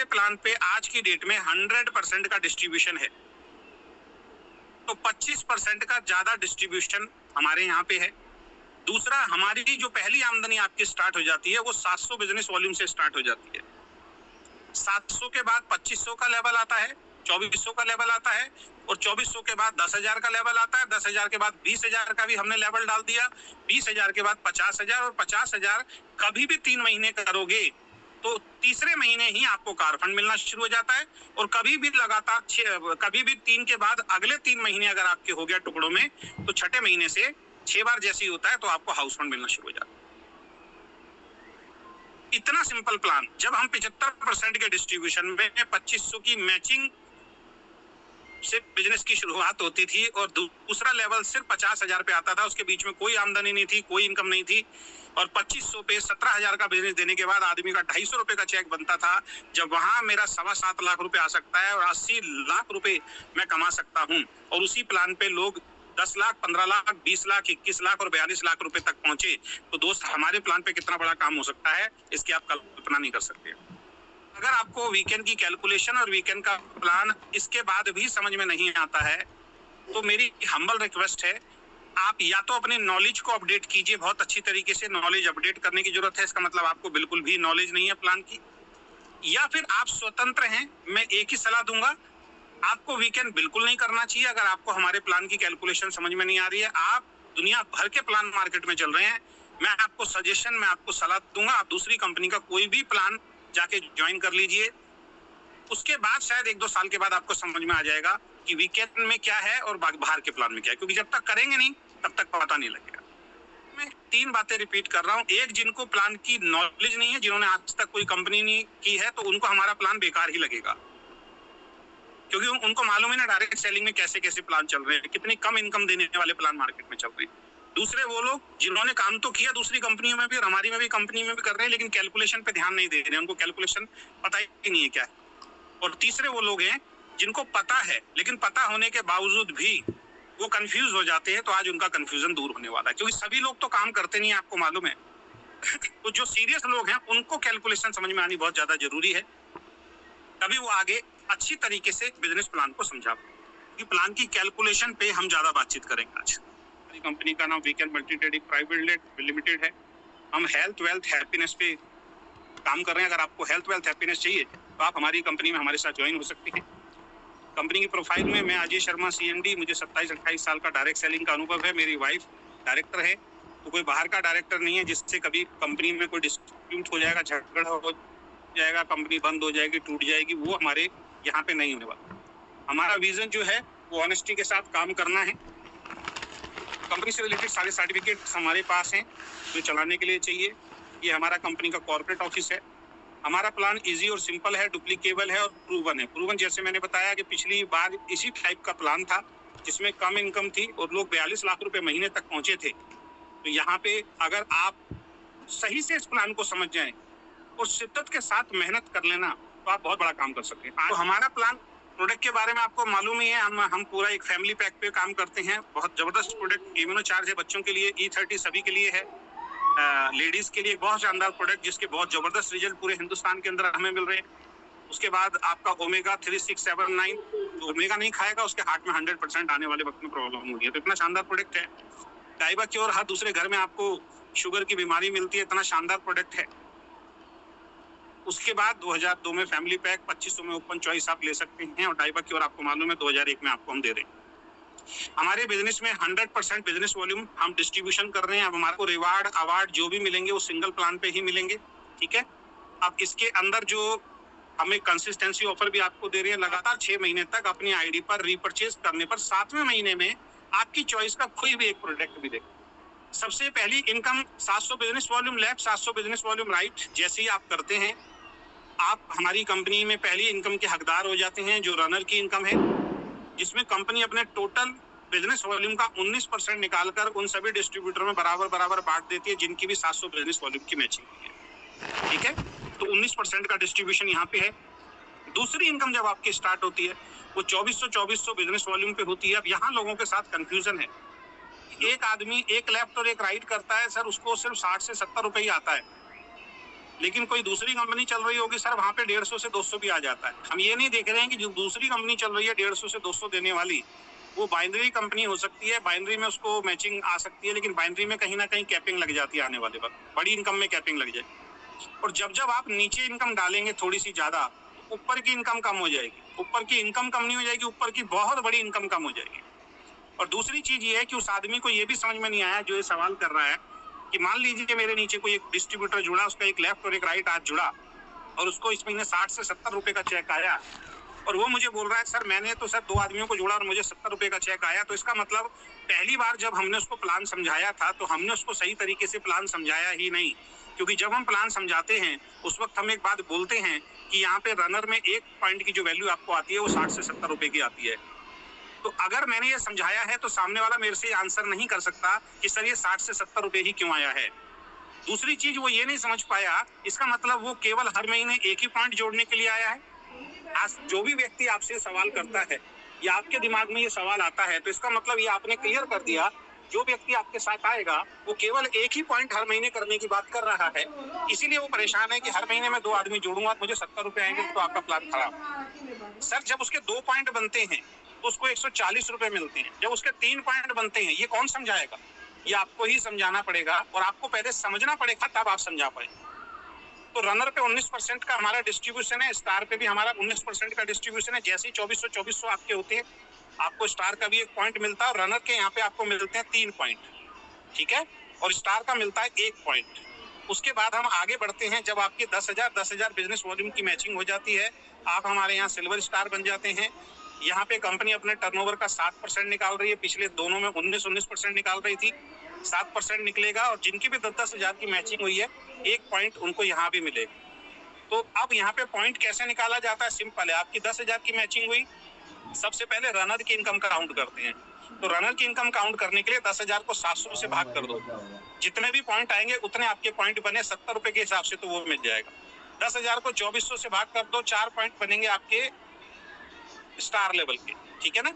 Plan पे आज की डेट में 100% का डिस्ट्रीब्यूशन है, तो 25% का ज्यादा डिस्ट्रीब्यूशन हमारे यहाँ पे है। दूसरा, हमारी जो पहली आमदनी आपकी स्टार्ट हो जाती है वो 700 बिजनेस वॉल्यूम से स्टार्ट हो जाती है। 700 के बाद 2500 का लेवल आता है, 2400 का लेवल आता है, और 2400 के बाद 10,000 का लेवल आता है। 10,000 के बाद 20,000 का भी हमने लेवल डाल दिया। 20,000 के बाद 50,000, और 50,000 कभी भी 3 महीने करोगे तो तीसरे महीने ही आपको कार फंड मिलना शुरू हो जाता है। और कभी भी लगातार कभी भी 3 के बाद अगले 3 महीने अगर आपके हो गया टुकड़ों में, तो छठे महीने से 6 बार जैसे ही होता है तो आपको हाउस फंड मिलना शुरू हो जाता है। इतना सिंपल प्लान जब हम 75% के डिस्ट्रीब्यूशन में 2500 की मैचिंग से बिजनेस की शुरुआत होती थी, और दूसरा लेवल सिर्फ 50,000 पे आता था, उसके बीच में कोई आमदनी नहीं थी, कोई इनकम नहीं थी, और 2500 पे 17,000 का बिजनेस देने के बाद आदमी का 250 रुपए का चेक बनता था। जब वहां मेरा 7.25 लाख रुपए आ सकता है और 80 लाख रुपए मैं कमा सकता हूं, और उसी प्लान पे लोग 10 लाख, 15 लाख, 20 लाख, 21 लाख और 42 लाख रुपए तक पहुंचे, तो दोस्त हमारे प्लान पे कितना बड़ा काम हो सकता है, इसकी आप कल्पना नहीं कर सकते। अगर आपको वीकेंड की कैलकुलेशन और वीकेंड का प्लान इसके बाद भी समझ में नहीं आता है, तो मेरी हम्बल रिक्वेस्ट है, आप या तो अपने नॉलेज को अपडेट कीजिए। बहुत अच्छी तरीके से नॉलेज अपडेट करने की जरूरत है, इसका मतलब आपको बिल्कुल भी नॉलेज नहीं है प्लान की, या फिर आप स्वतंत्र हैं। मैं एक ही सलाह दूंगा, आपको वीकेंड बिल्कुल नहीं करना चाहिए। अगर आपको हमारे प्लान की कैलकुलेशन समझ में नहीं आ रही है, आप दुनिया भर के प्लान मार्केट में चल रहे हैं, मैं आपको सलाह दूंगा, आप दूसरी कंपनी का कोई भी प्लान जाके ज्वाइन कर लीजिए। उसके बाद शायद 1-2 साल के बाद आपको समझ में आ जाएगा कि वीकेंड में क्या है और बाहर के प्लान में क्या है, क्योंकि जब तक करेंगे नहीं तब तक पता नहीं लगेगा। मैं 3 बातें रिपीट कर रहा हूँ। एक, जिनको प्लान की नॉलेज नहीं है, जिन्होंने आज तक कोई कंपनी नहीं की है, तो उनको हमारा प्लान बेकार ही लगेगा, क्योंकि उनको मालूम है ना डायरेक्ट सेलिंग में कैसे कैसे प्लान चल रहे हैं, कितनी कम इनकम देने वाले प्लान मार्केट में चल रहे हैं। दूसरे, वो लोग जिन्होंने काम तो किया दूसरी कंपनियों में भी और हमारी में भी, कंपनी में भी कर रहे हैं, लेकिन कैलकुलेशन पे ध्यान नहीं दे रहे हैं, उनको कैलकुलेशन पता ही नहीं है क्या है। और तीसरे, वो लोग हैं जिनको पता है, लेकिन पता होने के बावजूद भी वो कंफ्यूज हो जाते हैं, तो आज उनका कंफ्यूजन दूर होने वाला है, क्योंकि सभी लोग तो काम करते नहीं है, आपको मालूम है। तो जो सीरियस लोग हैं उनको कैलकुलेशन समझ में आनी बहुत ज्यादा जरूरी है, तभी वो आगे अच्छी तरीके से बिजनेस प्लान को समझा पाए। प्लान की कैलकुलेशन पे हम ज्यादा बातचीत करेंगे आज। हमारी कंपनी का नाम weekend multi trading private limited है। हम हेल्थ, वेल्थ, हैप्पीनेस पे काम कर रहे हैं। अगर आपको हेल्थ, वेल्थ, हैप्पीनेस चाहिए तो आप हमारी कंपनी में हमारे साथ ज्वाइन हो सकते हैं। कंपनी की प्रोफाइल में मैं अजय शर्मा CMD, मुझे 27-28 साल का डायरेक्ट सेलिंग का अनुभव है। मेरी वाइफ डायरेक्टर है, तो कोई बाहर का डायरेक्टर नहीं है जिससे कभी कंपनी में कोई डिस्प्यूट हो जाएगा, झगड़ा हो जाएगा, कंपनी बंद हो जाएगी, टूट जाएगी, वो हमारे यहाँ पे नहीं होने वाला। हमारा विजन जो है वो ऑनेस्टी के साथ काम करना है। कंपनी से रिलेटेड सारे सर्टिफिकेट हमारे पास हैं जो चलाने के लिए चाहिए। ये हमारा कंपनी का कॉर्पोरेट ऑफिस है। हमारा प्लान इजी और सिंपल है, डुप्लीकेबल है और प्रूवन है। प्रूवन जैसे मैंने बताया कि पिछली बार इसी टाइप का प्लान था जिसमें कम इनकम थी और लोग 42 लाख रुपए महीने तक पहुंचे थे। तो यहाँ पे अगर आप सही से इस प्लान को समझ जाएं और शिद्दत के साथ मेहनत कर लेना, तो आप बहुत बड़ा काम कर सकते हैं। तो हमारा प्लान, प्रोडक्ट के बारे में आपको मालूम ही है, हम पूरा एक फैमिली पैक पे काम करते हैं। बहुत जबरदस्त प्रोडक्ट, इम्यूनो चार्ज है बच्चों के लिए, E30 सभी के लिए है, लेडीज के लिए बहुत शानदार प्रोडक्ट जिसके बहुत जबरदस्त रिजल्ट पूरे हिंदुस्तान के अंदर हमें मिल रहे हैं। उसके बाद आपका ओमेगा 3679, जो ओमेगा नहीं खाएगा उसके हार्ट में 100% आने वाले वक्त में प्रॉब्लम होगी, तो इतना शानदार प्रोडक्ट है। डाइबा क्योर, हर दूसरे घर में आपको शुगर की बीमारी मिलती है, इतना शानदार प्रोडक्ट है। उसके बाद 2002 में फैमिली पैक, 2500 में ओपन चॉइस आप ले सकते हैं, और डाइबा क्योर आपको मालूम है 2001 में आपको हम दे रहे हैं। हमारे बिजनेस में 100% बिजनेस वॉल्यूम हम डिस्ट्रीब्यूशन कर रहे हैं। अब हमारे को रिवार्ड, अवार्ड जो भी मिलेंगे वो सिंगल प्लान पे ही मिलेंगे, ठीक है। अब इसके अंदर जो हमें कंसिस्टेंसी ऑफर भी आपको दे रहे हैं, लगातार 6 महीने तक अपनी आईडी पर रीपरचेज करने पर 7वें महीने में आपकी चॉइस का कोई भी एक प्रोडक्ट भी देगा। सबसे पहली income 700 business volume left, 700 business volume right जैसे ही आप करते हैं, आप हमारी कंपनी में पहली इनकम के हकदार हो जाते हैं, जो रनर की इनकम है, जिसमें कंपनी अपने टोटल बिजनेस वॉल्यूम का 19% निकालकर उन सभी डिस्ट्रीब्यूटर में बराबर बांट देती है जिनकी भी 700 बिजनेस वॉल्यूम की मैचिंग है, ठीक है। तो 19% का डिस्ट्रीब्यूशन यहाँ पे है। दूसरी इनकम जब आपकी स्टार्ट होती है वो 2400 बिजनेस वॉल्यूम पे होती है। अब यहाँ लोगों के साथ कंफ्यूजन है, एक आदमी एक लेफ्ट और एक राइट करता है, सर उसको सिर्फ 60 से 70 रुपए ही आता है, लेकिन कोई दूसरी कंपनी चल रही होगी सर, वहां पे 150 से 200 भी आ जाता है। हम ये नहीं देख रहे हैं कि जो दूसरी कंपनी चल रही है 150 से 200 देने वाली, वो बाइनरी कंपनी हो सकती है, बाइनरी में उसको मैचिंग आ सकती है, लेकिन बाइनरी में कहीं ना कहीं कैपिंग लग जाती है, आने वाले वक्त बड़ी इनकम में कैपिंग लग जाए। और जब जब आप नीचे इनकम डालेंगे थोड़ी सी ज्यादा, तो ऊपर की इनकम कम हो जाएगी, ऊपर की इनकम कम नहीं हो जाएगी, ऊपर की बहुत बड़ी इनकम कम हो जाएगी। और दूसरी चीज ये है कि उस आदमी को ये भी समझ में नहीं आया जो ये सवाल कर रहा है, कि मान लीजिए कि मेरे नीचे कोई एक डिस्ट्रीब्यूटर जुड़ा, उसका एक लेफ्ट और एक राइट हाथ जुड़ा, और उसको इस महीने 60 से 70 रुपए का चेक आया, और वो मुझे बोल रहा है सर मैंने तो सर 2 आदमियों को जोड़ा और मुझे 70 रुपए का चेक आया। तो इसका मतलब पहली बार जब हमने उसको प्लान समझाया था तो हमने उसको सही तरीके से प्लान समझाया ही नहीं। क्योंकि जब हम प्लान समझाते हैं उस वक्त हम एक बात बोलते हैं कि यहाँ पे रनर में एक पॉइंट की जो वैल्यू आपको आती है वो 60 से 70 रुपए की आती है। तो अगर मैंने ये समझाया है तो सामने वाला मेरे से आंसर नहीं कर सकता कि सर ये 60 से 70 रुपए ही क्यों आया है। दूसरी चीज वो ये नहीं समझ पाया, इसका मतलब वो केवल हर महीने एक ही पॉइंट जोड़ने के लिए आया है। आज जो भी व्यक्ति आपसे सवाल करता है या आपके दिमाग में ये सवाल आता है, तो इसका मतलब ये आपने क्लियर कर दिया, जो व्यक्ति आपके साथ आएगा वो केवल एक ही पॉइंट हर महीने करने की बात कर रहा है। इसीलिए वो परेशान है कि हर महीने में 2 आदमी जोड़ूंगा मुझे 70 रुपए आएंगे, तो आपका प्लान खराब। सर जब उसके 2 पॉइंट बनते हैं तो उसको 140 रुपए मिलते हैं, जब उसके 3 पॉइंट बनते हैं ये कौन समझाएगा? ये आपको ही समझाना पड़ेगा, और आपको पहले समझना पड़ेगा तब आप समझा पाएंगे। तो रनर पे 19% का हमारा डिस्ट्रीब्यूशन है, स्टार पे भी हमारा 19% का डिस्ट्रीब्यूशन है। जैसे ही 2400 आपके होते हैं, आपको स्टार का भी 1 पॉइंट मिलता है, और रनर के यहाँ पे आपको मिलते हैं 3 पॉइंट, ठीक है, और स्टार का मिलता है 1 पॉइंट। उसके बाद हम आगे बढ़ते हैं, जब आपकी 10,000 बिजनेस वॉल्यूम की मैचिंग हो जाती है, आप हमारे यहाँ सिल्वर स्टार बन जाते हैं। यहाँ पे कंपनी अपने टर्नओवर का 7% निकाल रही है, पिछले दोनों में 19% निकाल रही थी, 7% निकलेगा, और जिनकी भी 10,000 की मैचिंग हुई है 1 पॉइंट उनको यहाँ भी मिलेगा। तो अब यहाँ पे पॉइंट कैसे निकाला जाता है? सिंपल है, आपकी 10,000 की मैचिंग हुई, सबसे पहले रनर की इनकम काउंट करते हैं। तो रनर की इनकम काउंट करने के लिए 10,000 को 700 से भाग कर दो, जितने भी पॉइंट आएंगे उतने आपके पॉइंट बने 70 रुपए के हिसाब से, तो वो मिल जाएगा। 10,000 को 2400 से भाग कर दो, 4 पॉइंट बनेंगे आपके स्टार लेवल के, ठीक है ना।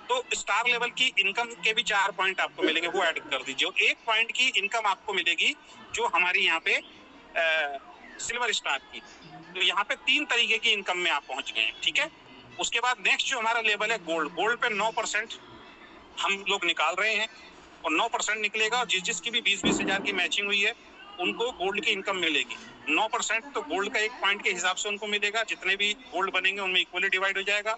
तो स्टार लेवल की इनकम के भी 4 पॉइंट आपको मिलेंगे, वो ऐड कर दीजिए। 1 पॉइंट की इनकम आपको मिलेगी जो हमारी यहाँ पे सिल्वर स्टार की। तो यहाँ पे 3 तरीके की इनकम में आप पहुंच गए हैं, ठीक है। उसके बाद नेक्स्ट जो हमारा लेवल है गोल्ड, गोल्ड पे 9% हम लोग निकाल रहे हैं, और 9% निकलेगा, और जिस जिसकी भी 20-20 हजार की मैचिंग हुई है उनको गोल्ड की इनकम मिलेगी। 9% तो गोल्ड का 1 पॉइंट के हिसाब से उनको मिलेगा, जितने भी गोल्ड बनेंगे उनमें इक्वली डिवाइड हो जाएगा।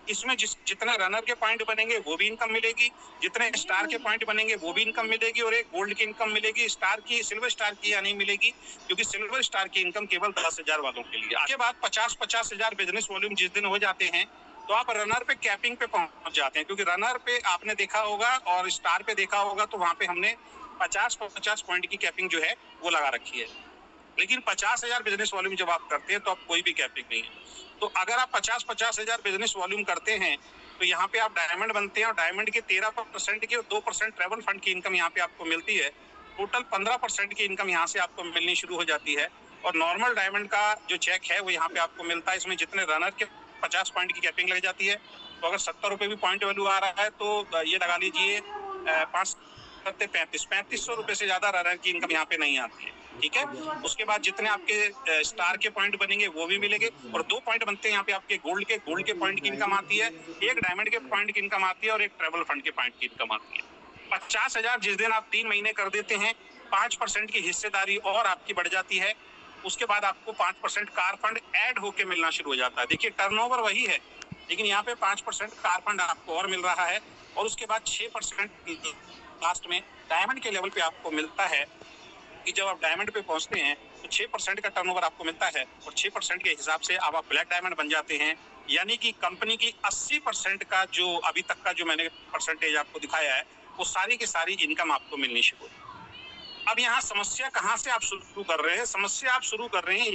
इसमें जितने रनर के पॉइंट बनेंगे वो भी इनकम मिलेगी, जितने स्टार के पॉइंट बनेंगे वो भी इनकम मिलेगी, और एक गोल्ड की इनकम मिलेगी। स्टार की, सिल्वर स्टार की या नहीं मिलेगी, क्योंकि सिल्वर स्टार की इनकम केवल 10,000 वालों के लिए। उसके बाद 50-50 हजार बिजनेस वॉल्यूम जिस दिन हो जाते हैं तो आप रनर पे कैपिंग पे पहुंच जाते हैं, क्योंकि रनर पे आपने देखा होगा और स्टार पे देखा होगा, तो वहां पे हमने 50-50 पॉइंट की कैपिंग जो है वो लगा रखी है। लेकिन 50,000 बिजनेस वॉल्यूम जब आप करते हैं तो आप कोई भी कैपिंग नहीं है। तो अगर आप 50-50 हजार बिजनेस वॉल्यूम करते हैं तो यहाँ पे आप डायमंड बनते हैं, और डायमंड के 13% की और 2% ट्रैवल फंड की इनकम यहाँ पे आपको मिलती है। टोटल 15% की इनकम यहाँ से आपको मिलनी शुरू हो जाती है, और नॉर्मल डायमंड का जो चेक है वो यहाँ पे आपको मिलता है। इसमें जितने रनर के 50 पॉइंट की कैपिंग लग जाती है, तो अगर 70 रुपए भी पॉइंट वैल्यू आ रहा है तो ये लगा लीजिए 3500 रुपए से ज्यादा रनर की इनकम यहाँ पे नहीं आती है, ठीक है। उसके बाद जितने आपके स्टार के पॉइंट बनेंगे वो भी मिलेंगे, और 2 पॉइंट बनते हैं यहाँ पे आपके गोल्ड के पॉइंट की इनकम आती है, एक डायमंड के पॉइंट की इनकम आती है, और एक ट्रैवल फंड के पॉइंट की इनकम आती है। 50,000 जिस दिन आप 3 महीने कर देते हैं, 5% की हिस्सेदारी और आपकी बढ़ जाती है। उसके बाद आपको 5% कार फंड ऐड होके मिलना शुरू हो जाता है। देखिए टर्नओवर वही है, लेकिन यहाँ पे 5% कार फंड आपको और मिल रहा है, और उसके बाद 6% लास्ट में डायमंड के लेवल पे आपको मिलता है, कि जब आप डायमंड पे पहुंचते हैं तो 6% का टर्नओवर आपको मिलता है, और 6% के हिसाब से अब आप ब्लैक डायमंड बन जाते हैं। यानी कि कंपनी की 80% का जो अभी तक का जो मैंने परसेंटेज आपको दिखाया है वो सारी की सारी इनकम आपको मिलनी शुरू। अब यहाँ समस्या कहाँ से आप शुरू कर रहे हैं? समस्या आप शुरू कर रहे हैं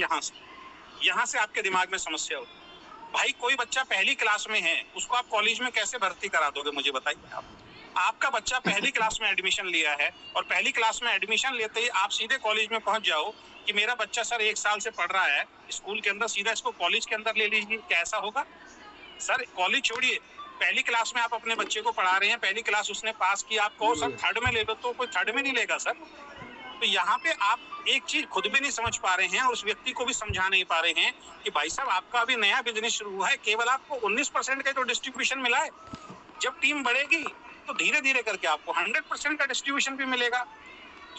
यहाँ से आपके दिमाग में समस्या होती है। भाई कोई बच्चा पहली क्लास में है, उसको आप कॉलेज में कैसे भर्ती करा दोगे? मुझे बताइए आप। आपका बच्चा पहली क्लास में एडमिशन लिया है, और पहली क्लास में एडमिशन लेते ही आप सीधे कॉलेज में पहुंच जाओ कि मेरा बच्चा सर 1 साल से पढ़ रहा है स्कूल के अंदर, सीधा इसको कॉलेज के अंदर ले लीजिए, कैसा होगा? सर कॉलेज छोड़िए, पहली क्लास में आप अपने बच्चे को पढ़ा रहे हैं, पहली क्लास उसने पास की, आप कहो सर थर्ड में ले लो, तो कोई थर्ड में नहीं लेगा सर। तो यहाँ पे आप एक चीज खुद भी नहीं समझ पा रहे हैं और उस व्यक्ति को भी समझा नहीं पा रहे हैं कि भाई साहब आपका अभी नया बिजनेस शुरू हुआ है, केवल आपको 19% का तो डिस्ट्रीब्यूशन मिला है। जब टीम बढ़ेगी तो धीरे धीरे करके आपको 100% का डिस्ट्रीब्यूशन भी मिलेगा।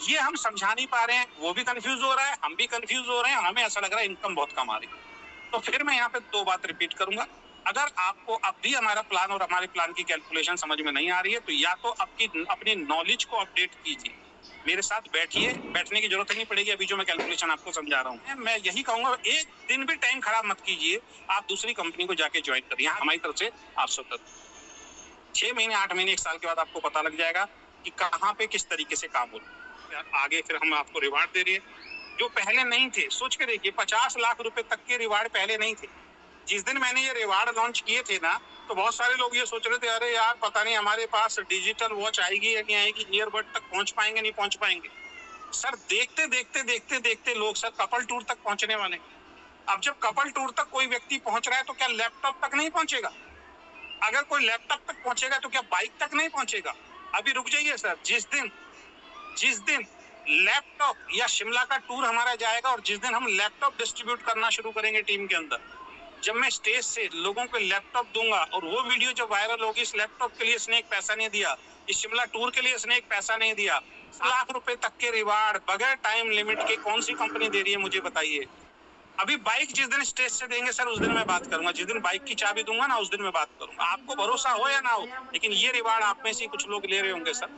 ये हम समझा नहीं पा रहे हैं, वो भी कंफ्यूज हो रहा है, हम भी कंफ्यूज हो रहे हैं, हमें ऐसा लग रहा है इनकम बहुत कम आ रही है। तो फिर मैं यहाँ पे 2 बात रिपीट करूंगा। अगर आपको अब भी हमारा प्लान और हमारे प्लान की कैलकुलेशन समझ में नहीं आ रही है तो या तो अपनी नॉलेज को अपडेट कीजिए, मेरे साथ बैठिए, बैठने की जरूरत नहीं पड़ेगी, अभी जो मैं कैलकुलेशन आपको समझा रहा हूँ। मैं यही कहूंगा, एक दिन भी टाइम खराब मत कीजिए, आप दूसरी कंपनी को जाके ज्वाइन करिए। हमारी तरफ से आप सब 6 महीने 8 महीने 1 साल के बाद आपको पता लग जाएगा कि कहाँ पे किस तरीके से काम हो रहा है। आगे फिर हम आपको रिवार्ड दे रहे हैं जो पहले नहीं थे। सोच के देखिए, 50 लाख रुपए तक के रिवार्ड पहले नहीं थे। जिस दिन मैंने ये रिवार्ड लॉन्च किए थे ना, तो बहुत सारे लोग ये सोच रहे थे, अरे यार पता नहीं हमारे पास डिजिटल वॉच आएगी या नहीं आएगी, ईयरबड तक पहुंच पाएंगे नहीं पहुंच पाएंगे। सर देखते देखते देखते देखते लोग सर कपल टूर तक पहुंचने वाले। अब जब कपल टूर तक कोई व्यक्ति पहुंच रहा है तो क्या लैपटॉप तक नहीं पहुंचेगा? अगर कोई लैपटॉप तक पहुंचेगा तो क्या बाइक तक नहीं पहुंचेगा? अभी रुक जाइए सर, जिस दिन लैपटॉप या शिमला का टूर हमारा जाएगा और जिस दिन हम लैपटॉप डिस्ट्रीब्यूट करना शुरू करेंगे टीम के अंदर, जब मैं स्टेज से लोगों को लैपटॉप दूंगा और वो वीडियो जो वायरल होगी, इस लैपटॉप के लिए इसने एक पैसा नहीं दिया, इस शिमला टूर के लिए इसने एक पैसा नहीं दिया, लाख रुपए तक के रिवार्ड बगैर टाइम लिमिट के कौन सी कंपनी दे रही है मुझे बताइए। अभी बाइक जिस दिन स्टेज से देंगे सर, उस दिन मैं बात करूंगा। जिस दिन बाइक की चाबी दूंगा ना, उस दिन मैं बात करूंगा। आपको भरोसा हो या ना हो, लेकिन ये रिवार्ड आप में से कुछ लोग ले रहे होंगे सर।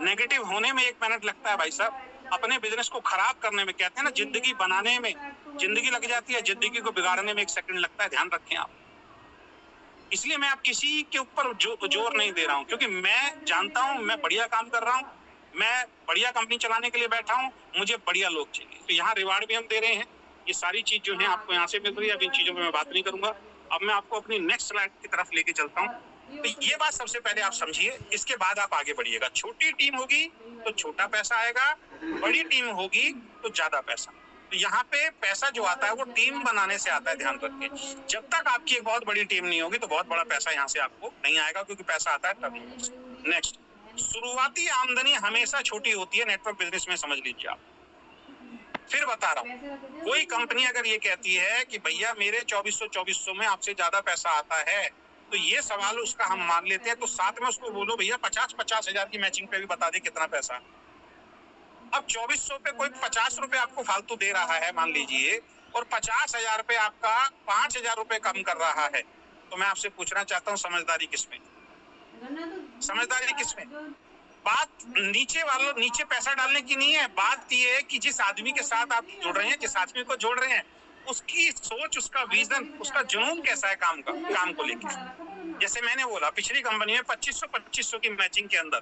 नेगेटिव होने में 1 मिनट लगता है भाई साहब, अपने बिजनेस को खराब करने में, कहते हैं ना जिंदगी बनाने में जिंदगी लग जाती है, जिंदगी को बिगाड़ने में 1 सेकंड लगता है, ध्यान रखें आप। इसलिए मैं आप किसी के ऊपर जोर नहीं दे रहा हूँ, क्योंकि मैं जानता हूँ मैं बढ़िया काम कर रहा हूँ, मैं बढ़िया कंपनी चलाने के लिए बैठा हूँ, मुझे बढ़िया लोग चाहिए। तो यहाँ रिवार्ड भी हम दे रहे हैं, ये सारी चीज जो है आपको यहाँ से मिल रही है। अब इन चीजों पे मैं बात नहीं करूंगा। अब मैं आपको अपनी नेक्स्ट स्लाइड की तरफ लेके चलता हूँ। तो ये बात सबसे पहले आप समझिए, इसके बाद आप आगे बढ़िएगा। छोटी टीम होगी तो छोटा पैसा आएगा, बड़ी टीम होगी तो ज्यादा पैसा। तो यहाँ पे पैसा जो आता है वो टीम बनाने से आता है, ध्यान रखिए। जब तक आपकी एक बहुत बड़ी टीम नहीं होगी तो बहुत बड़ा पैसा यहाँ से आपको नहीं आएगा, क्योंकि पैसा आता है तभी। नेक्स्ट, शुरुआती आमदनी हमेशा छोटी होती है नेटवर्क बिजनेस में, समझ लीजिए आप। फिर बता रहा हूँ, कोई कंपनी अगर ये कहती है कि भैया मेरे 2400 में आपसे ज्यादा पैसा आता है, तो ये सवाल उसका हम मान लेते हैं, तो साथ में उसको बोलो भैया 50 हजार की मैचिंग पे भी बता दे कितना पैसा। अब 2400 पे कोई 50 रुपए आपको फालतू दे रहा है मान लीजिए, और 50,000 पे आपका 5,000 रुपए कम कर रहा है, तो मैं आपसे पूछना चाहता हूँ समझदारी किसमें? समझदारी किसमें? बात नीचे पैसा डालने की नहीं है, बात ये है कि जिस आदमी के साथ आप जुड़ रहे हैं, जिस आदमी को जोड़ रहे हैं, उसकी सोच, उसका विजन, उसका जुनून कैसा है काम को लेकर। जैसे मैंने बोला, पिछली कंपनी में 2500 की मैचिंग के अंदर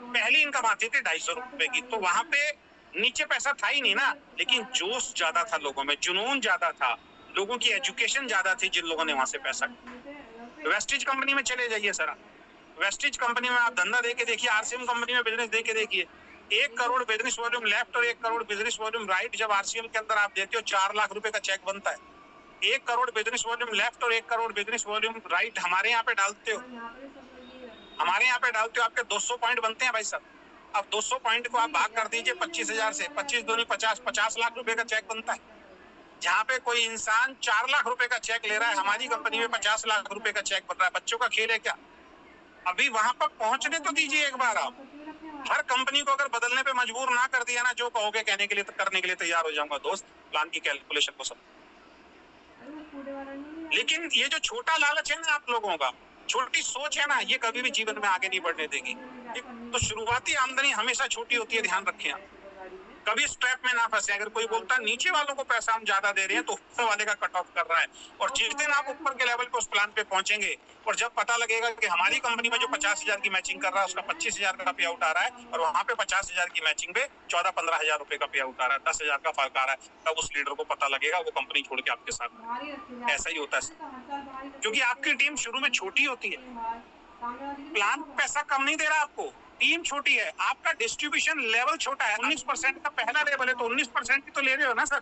पहली इनकम आती थी 250 रुपए की, तो वहां पे नीचे पैसा था ही नहीं ना, लेकिन जोश ज्यादा था लोगों में, जुनून ज्यादा था, लोगों की एजुकेशन ज्यादा थी, जिन लोगों ने वहां से पैसा। वेस्टेज कंपनी में चले जाइए सर, वेस्टेज कंपनी में आप धंधा देके देखिए, आरसीएम कंपनी में बिजनेस देके देखिए, 1 करोड़ बिजनेस वॉल्यूम लेफ्ट और 1 करोड़ बिजनेस वॉल्यूम राइट जब आरसीएम के अंदर आप देते हो, 4 लाख रुपए का चेक बनता है। 1 करोड़ बिजनेस वॉल्यूम लेफ्ट और 1 करोड़ बिजनेस वॉल्यूम राइट हमारे यहाँ पे डालते हो, आपके 200 पॉइंट बनते हैं भाई साहब। अब 200 पॉइंट को आप भाग कर दीजिए 25,000 से, 25 दूनी 50 लाख रुपए का चेक बनता है। जहाँ पे कोई इंसान 4 लाख रुपए का चेक ले रहा है, हमारी कंपनी में 50 लाख रुपए का चेक बन रहा है। बच्चों का खेल है क्या? अभी वहां पर पहुंचने तो दीजिए एक बार आप। हर कंपनी को अगर बदलने पे मजबूर ना कर दिया ना, जो कहोगे कहने के लिए करने के लिए तैयार हो जाऊंगा दोस्त, प्लान की कैलकुलेशन को सब। लेकिन ये जो छोटा लालच है ना आप लोगों का, छोटी सोच है ना, ये कभी भी जीवन में आगे नहीं बढ़ने देगी। तो शुरुआती आमदनी हमेशा छोटी होती है, ध्यान रखें आप, कभी इस ट्रैप में ना फंसे। अगर कोई बोलता है नीचे वालों को पैसा हम ज्यादा दे रहे हैं, तो ऊपर वाले का कट ऑफ कर रहा है। और जिस दिन आप ऊपर के लेवल पे उस प्लान पे पहुंचेंगे और जब पता लगेगा कि हमारी कंपनी में जो 50,000 की मैचिंग कर रहा है उसका 25,000 का पे आउट आ रहा है, और वहां पे 50,000 की मैचिंग पे 14-15 हजार रुपए का पे आउट आ रहा है, 10,000 का फर्क आ रहा है, तब उस लीडर को पता लगेगा, वो कंपनी छोड़ के आपके साथ। ऐसा ही होता है, क्योंकि आपकी टीम शुरू में छोटी होती है। प्लान पैसा कम नहीं दे रहा आपको, टीम छोटी है, आपका डिस्ट्रीब्यूशन लेवल छोटा है। 19% का पहला लेवल है, तो 19% की तो ले रहे हो ना सर।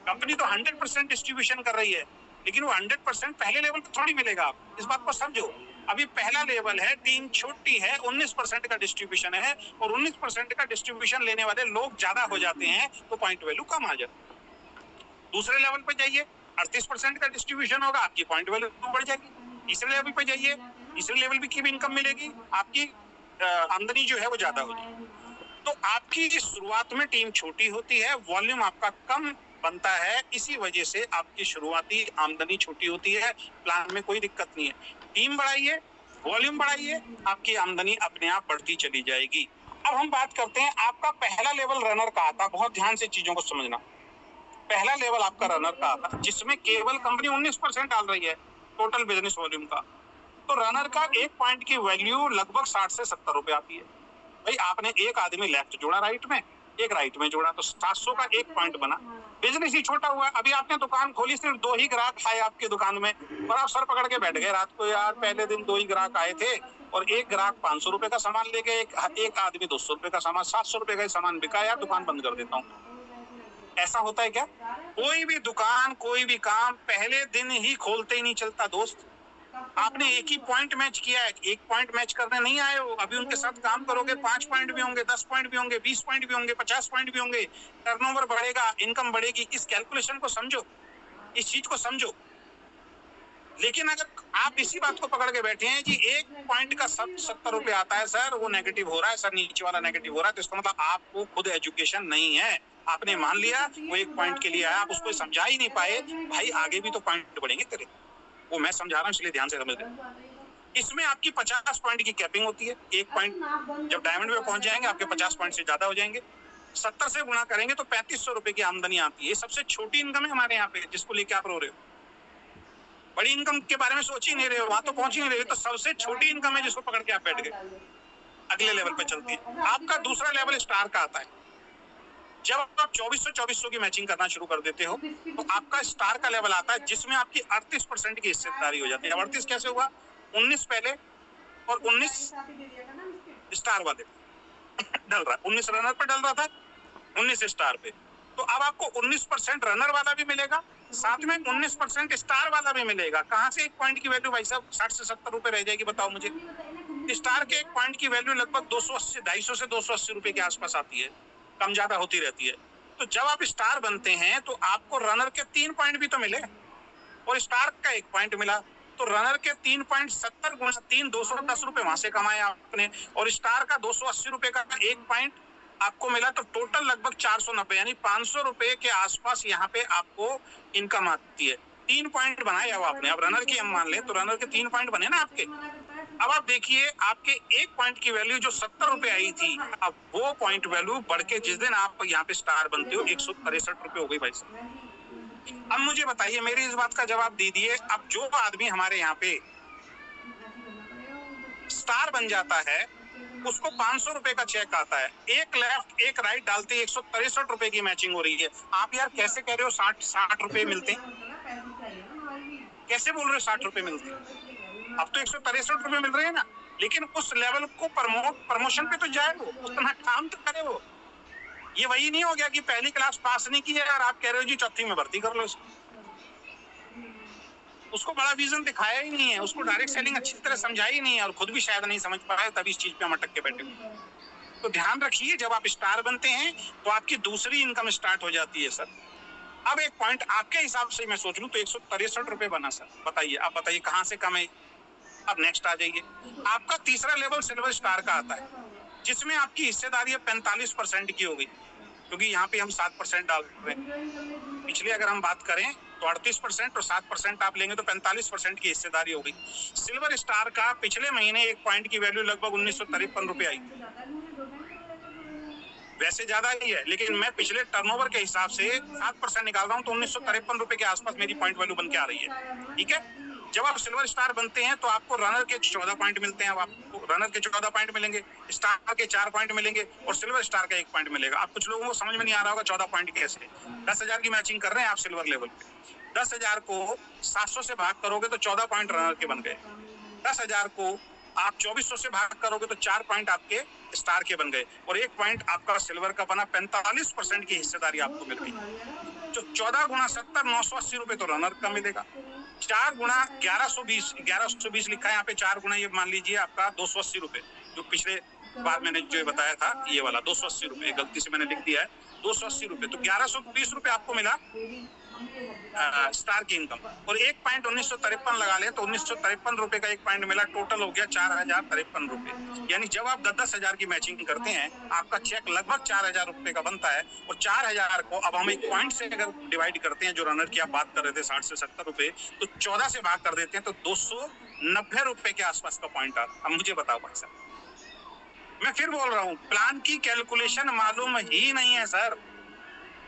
कंपनी तो 100% डिस्ट्रीब्यूशन कर रही है, लेकिन वो 100% पहले लेवल पे थोड़ी मिलेगा। आप इस बात को समझो, अभी पहला लेवल है, टीम छोटी है, 19% का डिस्ट्रीब्यूशन है और 19% का डिस्ट्रीब्यूशन लेने वाले लोग ज्यादा हो जाते हैं तो पॉइंट वैल्यू कम आ जाती है। दूसरे लेवल पर जाइए, 38% का डिस्ट्रीब्यूशन होगा, आपकी पॉइंट वैल्यू बढ़ जाएगी। तीसरे लेवल पर जाइए, तीसरे लेवल की भी इनकम मिलेगी, आपकी आमदनी जो है वो ज्यादा हो जाएगी। तो आपकी शुरुआत में टीम छोटी होती है, वॉल्यूम आपका कम बनता है, इसी वजह से आपकी शुरुआती आमदनी छोटी होती है। प्लान में कोई दिक्कत नहीं है, टीम बढ़ाइए, वॉल्यूम बढ़ाइए, आपकी आमदनी अपने आप बढ़ती चली जाएगी। अब हम बात करते हैं, आपका पहला लेवल रनर का आता, बहुत ध्यान से चीजों को समझना। पहला लेवल आपका रनर का आता, जिसमें केवल कंपनी 19% डाल रही है टोटल बिजनेस वॉल्यूम का। तो रनर का एक पॉइंट की वैल्यू लगभग 60 से 70 रुपए आती है। भाई आपने एक आदमी लेफ्ट जोड़ा राइट में, एक राइट में जोड़ा, तो 700 का एक पॉइंट बना। बिजनेस ही छोटा हुआ, अभी आपने दुकान खोली, सिर्फ 2 ही ग्राहक आए आपकी दुकान में और आप सर पकड़ के बैठ गए रात को, यार पहले दिन 2 ही ग्राहक आए थे और एक ग्राहक 500 रुपए का सामान ले गए, एक आदमी 200 रुपए का सामान, 700 रुपए का सामान बिका, यार दुकान बंद कर देता हूँ। ऐसा होता है क्या? कोई भी दुकान, कोई भी काम पहले दिन ही खोलते ही नहीं चलता दोस्त। आपने एक ही पॉइंट मैच किया है, एक पॉइंट मैच करने नहीं आए हो, अभी उनके साथ काम करोगे, 5 पॉइंट भी होंगे, 10 पॉइंट भी होंगे, 20 पॉइंट भी होंगे, 50 पॉइंट भी होंगे, टर्नओवर बढ़ेगा, इनकम बढ़ेगी। इस कैलकुलेशन को समझो, इस चीज को समझो। लेकिन अगर आप इसी बात को पकड़ के बैठे हैं जी, एक पॉइंट का 70 रुपए आता है सर, वो नेगेटिव हो रहा है सर, नीचे वाला नेगेटिव हो रहा है, तो इसका मतलब आपको खुद एजुकेशन नहीं है। आपने मान लिया वो एक पॉइंट के लिए आया, आप उसको समझा ही नहीं पाए। भाई आगे भी तो पॉइंट बढ़ेंगे तेरे, वो मैं समझा रहा हूँ, इसलिए ध्यान से समझ ले। इसमें आपकी 50 पॉइंट की कैपिंग होती है। एक पॉइंट जब डायमंड में पहुंच जाएंगे, आपके 50 पॉइंट से ज्यादा हो जाएंगे, 70 से गुणा करेंगे तो 3500 रुपए की आमदनी आती है। सबसे छोटी इनकम है हमारे यहाँ पे, जिसको लेके आप रो रहे हो। बड़ी इनकम के बारे में सोच ही नहीं रहे हो, वहां तो पहुंच ही नहीं रहे हो, तो सबसे छोटी इनकम है जिसको पकड़ के आप बैठ गए। अगले लेवल पे चलती है, आपका दूसरा लेवल स्टार का आता है। जब आप 2400 की मैचिंग करना शुरू कर देते हो तो आपका स्टार का लेवल आता है, जिसमें आपकी 38% की हिस्सेदारी हो जाती है। 38 कैसे हुआ? 19 पहले और 19 स्टार वाले डल रहा, 19 रनर पे डल रहा था, 19 स्टार पे। तो अब आपको 19% रनर वाला भी मिलेगा, साथ में 19% स्टार वाला भी मिलेगा। कहाँ से एक पॉइंट की वैल्यू भाई साहब 60 से 70 रुपए रह जाएगी, बताओ मुझे। स्टार के एक पॉइंट की वैल्यू लगभग 280, 250 से 280 रुपए के आसपास आती है, कम ज्यादा होती रहती है। तो जब आप स्टार बनते हैं तो आपको रनर के 3 पॉइंट भी तो मिले और स्टार का 1 पॉइंट मिला, तो रनर के 3 पॉइंट 70 गुणा 3, 210 रुपए वहां से कमाए आपने, और स्टार का 280 रुपए का 1 पॉइंट आपको मिला, तो टोटल लगभग 490 यानी 500 रुपए के आसपास यहाँ पे आपको इनकम आती है। 3 पॉइंट बनाए अब आपने, अब रनर की हम मान ले तो रनर के 3 पॉइंट बने ना आपके। अब आप देखिए, आपके 1 पॉइंट की वैल्यू जो 70 रुपए आई थी, अब वो पॉइंट वैल्यू बढ़ के जिस दिन आप यहाँ पे स्टार बनते हो 163 रुपए हो गई भाई साहब। अब मुझे बताइए, मेरी इस बात का जवाब दीजिए, अब जो आदमी हमारे यहाँ पे स्टार बन जाता है उसको 500 रुपए का चेक आता है, एक लेफ्ट एक राइट डालते 163 रुपए की मैचिंग हो रही है। आप यार कैसे कह रहे हो 60 रुपए मिलते हैं? कैसे बोल रहे हो 60 रुपए मिलते हैं? अब तो 163 रुपए मिल रहे हैं ना। लेकिन उस लेवल को प्रमोशन पे तो जाए, वो उतना काम तो करे। वो ये वही नहीं हो गया कि पहली क्लास पास नहीं की है और आप कह रहे हो जी चौथी में भर्ती कर लो इसको। उसको बड़ा विजन दिखाया ही नहीं है, उसको डायरेक्ट सेलिंग अच्छी तरह समझाई ही नहीं है और खुद भी शायद नहीं समझ पाए, तभी इस चीज पे हम अटक के बैठे हुए। तो ध्यान रखिए, जब आप स्टार बनते हैं तो आपकी दूसरी इनकम स्टार्ट हो जाती है सर। अब एक पॉइंट आपके हिसाब से मैं सोच लूं तो 163 रुपए बना सर, बताइए, आप बताइए कहाँ से कम है। अब नेक्स्ट आ जाइए, आपका तीसरा लेवल सिल्वर स्टार का आता है, जिसमें आपकी हिस्सेदारी 45% की हो गई, क्योंकि यहाँ पे हम 7% डाल रहे हैं। पिछले अगर हम बात करें तो 38% और 7% आप लेंगे तो 45% की हिस्सेदारी हो गई। सिल्वर स्टार का पिछले महीने 1 पॉइंट की वैल्यू लगभग 1953 रुपए आई। वैसे ज्यादा ही है, लेकिन मैं पिछले टर्नओवर के हिसाब से 7% निकाल रहा हूँ, तो 1953 रुपए के आसपास मेरी पॉइंट वैल्यू बन के आ रही है। ठीक है, जब आप सिल्वर स्टार बनते हैं तो आपको रनर के 14 पॉइंट मिलते हैं। अब आपको रनर के 14 पॉइंट मिलेंगे, स्टार के 4 पॉइंट मिलेंगे और सिल्वर स्टार का 1 पॉइंट मिलेगा। अब कुछ लोगों को समझ में नहीं आ रहा होगा 14 पॉइंट कैसे। 10,000 की मैचिंग कर रहे हैं आप सिल्वर लेवल पे, 10,000 को 700 से भाग करोगे तो 14 पॉइंट रनर के बन गए। 10,000 को आप 2400 से भाग करोगे तो 4 पॉइंट आपके स्टार के बन गए और 1 पॉइंट आपका सिल्वर का बना। 45% की हिस्सेदारी आपको मिल गई। जो 14 गुणा 70, 980 रुपए तो रनर का मिलेगा। 4 गुना 1120 लिखा है यहाँ पे, 4 गुना ये मान लीजिए आपका 280 रुपए, जो पिछले बार मैंने जो बताया था ये वाला 280 रुपए, गलती से मैंने लिख दिया है 280 रुपए, तो 1120 रुपए आपको मिला स्टार की इनकम, और 1 पॉइंट 1953 लगा ले तो 1953 रुपए का 1 पॉइंट मिला, टोटल हो गया 4053 रुपए। यानी जब आप 10-10 हजार की मैचिंग करते हैं आपका चेक लगभग 4000 रुपए का बनता है, और 4000 को अब हम 1 पॉइंट से अगर डिवाइड करते हैं, जो रनर की आप बात कर रहे थे 60 से 70 रुपए, तो 14 से भाग कर देते हैं तो 290 रुपए के आसपास का पॉइंट आता। अब मुझे बताओ भाई साहब, मैं फिर बोल रहा हूँ, प्लान की कैलकुलेशन मालूम ही नहीं है सर,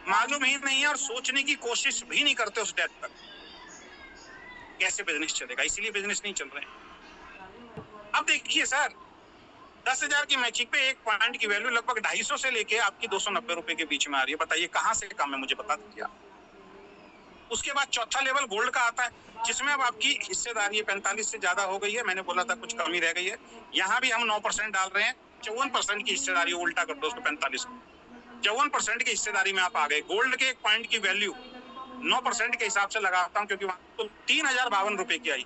मालूम ही नहीं है, और सोचने की कोशिश भी नहीं करते उस डेप्थ तक कैसे बिजनेस चलेगा, इसीलिए बिजनेस नहीं चल रहे हैं। अब देखिए सर, 10,000 की मैचिंग पे 1 पॉइंट की वैल्यू लगभग 250 से लेके आपकी 290 रुपए के बीच में आ रही है। बताइए कहां से कम है, मुझे बता दीजिए आप। उसके बाद चौथा लेवल गोल्ड का आता है, जिसमें अब आपकी हिस्सेदारी 45 से ज्यादा हो गई है, मैंने बोला था कुछ कमी रह गई है, यहाँ भी हम 9% डाल रहे हैं, 54% की हिस्सेदारी, उल्टा कर दो उसको 45 को, 54% की हिस्सेदारी में आप आ गए। गोल्ड के 1 पॉइंट की वैल्यू 9% के हिसाब से लगाता हूँ, क्योंकि वहां तो 3052 रुपए की आई,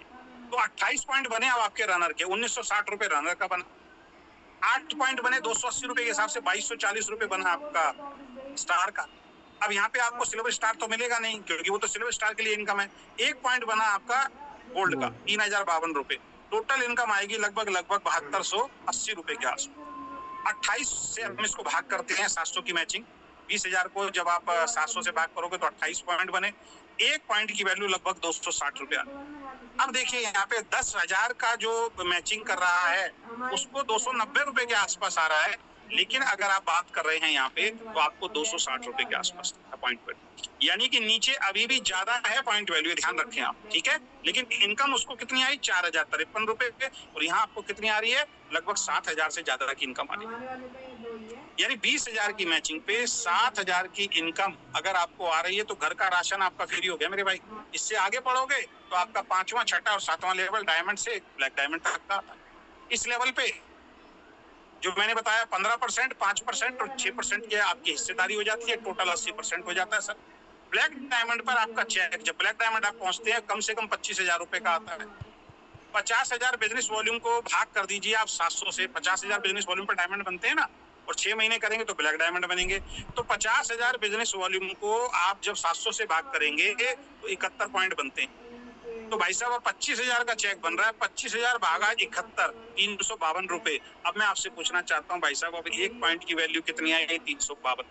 तो 28 पॉइंट बने अब आपके रनर के, 1960 रुपए रनर का बना, 8 पॉइंट बने 280 रुपए के हिसाब से 2240 रुपए बना आपका स्टार का। अब यहाँ पे आपको सिल्वर स्टार तो मिलेगा नहीं, क्योंकि वो तो सिल्वर स्टार के लिए इनकम है। 1 पॉइंट बना आपका गोल्ड का 3052 रुपए, टोटल इनकम आएगी लगभग 7280 रुपए के आसपास। 28 से हम इसको भाग करते हैं 700 की मैचिंग, 20,000 को जब आप 700 से भाग करोगे तो 28 पॉइंट बने, 1 पॉइंट की वैल्यू लगभग 260 रुपया। अब देखिए यहाँ पे 10,000 का जो मैचिंग कर रहा है उसको 290 रुपए के आसपास आ रहा है, लेकिन अगर आप बात कर रहे हैं यहाँ पे तो आपको 260 रुपए के आसपास पॉइंट वैल्यू, यानी कि नीचे अभी भी ज्यादा है पॉइंट वैल्यू, ध्यान रखें आप, ठीक है। लेकिन इनकम उसको कितनी आई, 4053 रुपए, और यहाँ आपको कितनी आ रही है, लगभग 7,000 से ज्यादा की इनकम आ रही है। यानी 20,000 की मैचिंग पे 7,000 की इनकम अगर आपको आ रही है तो घर का राशन आपका फ्री हो गया मेरे भाई। इससे आगे बढ़ोगे तो आपका 5वां, 6वां और 7वां लेवल डायमंड से ब्लैक डायमंड तक का, इस लेवल पे जो मैंने बताया 15%, 5% और 6% की आपकी हिस्सेदारी हो जाती है, टोटल 80% हो जाता है सर। ब्लैक डायमंड पर आपका चेक, जब ब्लैक डायमंड आप पहुंचते हैं, कम से कम 25,000 रुपए का आता है। 50,000 बिजनेस वॉल्यूम को भाग कर दीजिए आप 700 से, 50,000 बिजनेस वॉल्यूम पर डायमंड बनते हैं ना, और 6 महीने करेंगे तो ब्लैक डायमंड बनेंगे। तो 50,000 बिजनेस वॉल्यूम को आप जब 700 से भाग करेंगे तो 71 पॉइंट बनते हैं। तो भाई साहब 25,000 का चेक बन रहा है, 25,000 भागा 71, 352 रुपए। अब मैं आपसे पूछना चाहता हूँ भाई साहब, अब 1 पॉइंट की वैल्यू कितनी आई, 352।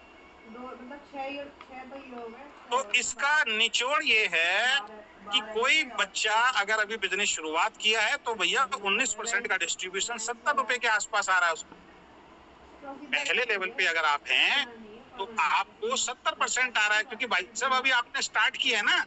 तो इसका निचोड़ ये है कि कोई बच्चा अगर अभी बिजनेस शुरुआत किया है तो भैया 19% का डिस्ट्रीब्यूशन 70 रुपए के आसपास आ रहा है उसको। पहले लेवल पे अगर आप हैं तो आपको 70% आ रहा है, क्योंकि भाई साहब अभी आपने स्टार्ट किया है ना,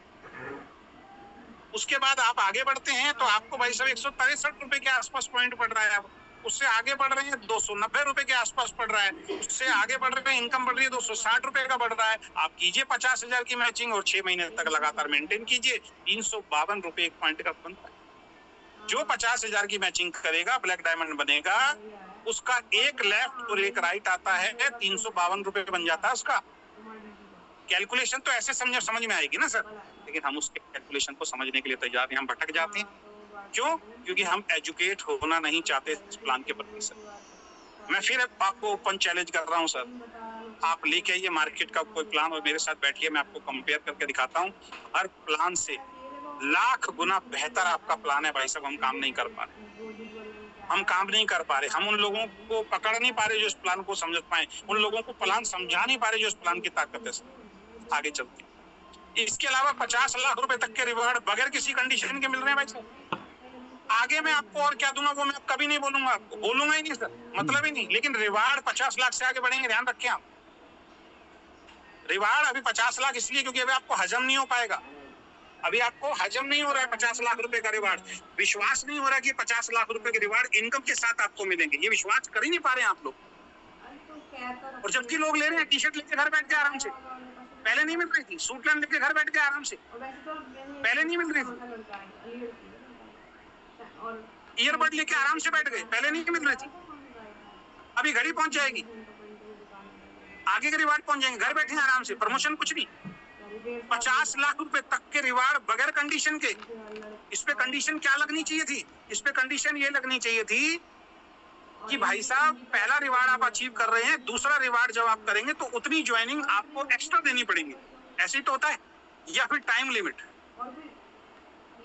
उसके बाद आप आगे बढ़ते हैं तो आपको भाई साहब 163 रुपए के आसपास पॉइंट पड़ रहा है। अब उससे आगे बढ़ रहे हैं 290 रुपए के आसपास पड़ रहा है, उससे आगे बढ़ रहे हैं, इनकम बढ़ रही है 260 रुपए का बढ़ रहा है। आप कीजिए 50,000 की मैचिंग और 6 महीने तक लगातार मेंटेन कीजिए, 352 रुपए 1 पॉइंट का बनता है। जो 50,000 की मैचिंग करेगा ब्लैक डायमंड बनेगा, उसका एक लेफ्ट और एक राइट आता है, 352 रुपए बन जाता है उसका। कैलकुलेशन तो ऐसे समझ में आएगी ना सर, लेकिन हम उसके कैलकुलेशन को समझने के लिए तैयार नहीं, हम भटक जाते हैं। क्यों? क्योंकि हम एजुकेट होना नहीं चाहते इस प्लान के प्रति सर। मैं फिर आपको ओपन चैलेंज कर रहा हूँ सर, आप लेके आइए मार्केट का कोई प्लान और मेरे साथ बैठिए, मैं आपको कंपेयर करके दिखाता हूँ। हर प्लान से लाख गुना बेहतर आपका प्लान है भाई साहब। हम काम नहीं कर पा रहे, हम उन लोगों को पकड़ नहीं पा रहे जो इस प्लान को समझ पाए, उन लोगों को प्लान समझा नहीं पा रहे जो इस प्लान की ताकत है आगे चलती। इसके अलावा 50 लाख रुपए तक के रिवार्ड बगैर किसी कंडीशन के मिल रहे हैं भाई साहब। आगे मैं आपको और क्या दूंगा वो मैं कभी नहीं बोलूंगा, आपको बोलूंगा ही नहीं सर, मतलब ही नहीं। लेकिन रिवार्ड 50 लाख से आगे बढ़ेंगे, ध्यान रखें आप। रिवार्ड अभी 50 लाख इसलिए क्योंकि अभी आपको हजम नहीं हो पाएगा, अभी आपको हजम नहीं हो रहा है 50 लाख रुपए का रिवार्ड। विश्वास नहीं हो रहा कि 50 लाख रुपए के रिवार्ड इनकम के साथ आपको मिलेंगे, ये विश्वास कर ही नहीं पा रहे हैं आप लोग। और जबकि लोग ले रहे हैं, टी शर्ट लेके घर बैठ के आराम से, पहले नहीं मिल रही थी। सूट पैंट लेके घर बैठ के आराम से, पहले नहीं मिल रही थी। ईयरबड लेके आराम से बैठ गए, पहले नहीं मिल रही थी। अभी घड़ी पहुंच जाएगी, आगे के रिवार्ड पहुंच जाएंगे, घर बैठे आराम से, प्रमोशन कुछ नहीं। 50 लाख रुपए तक के रिवार्ड बगैर कंडीशन के। इस पे कंडीशन क्या लगनी चाहिए थी? इस पे कंडीशन ये लगनी चाहिए थी कि भाई साहब पहला रिवार्ड आप अचीव कर रहे हैं, दूसरा रिवार्ड जब आप करेंगे तो उतनी ज्वाइनिंग आपको एक्स्ट्रा देनी पड़ेगी। ऐसे ही तो होता है। या फिर टाइम लिमिट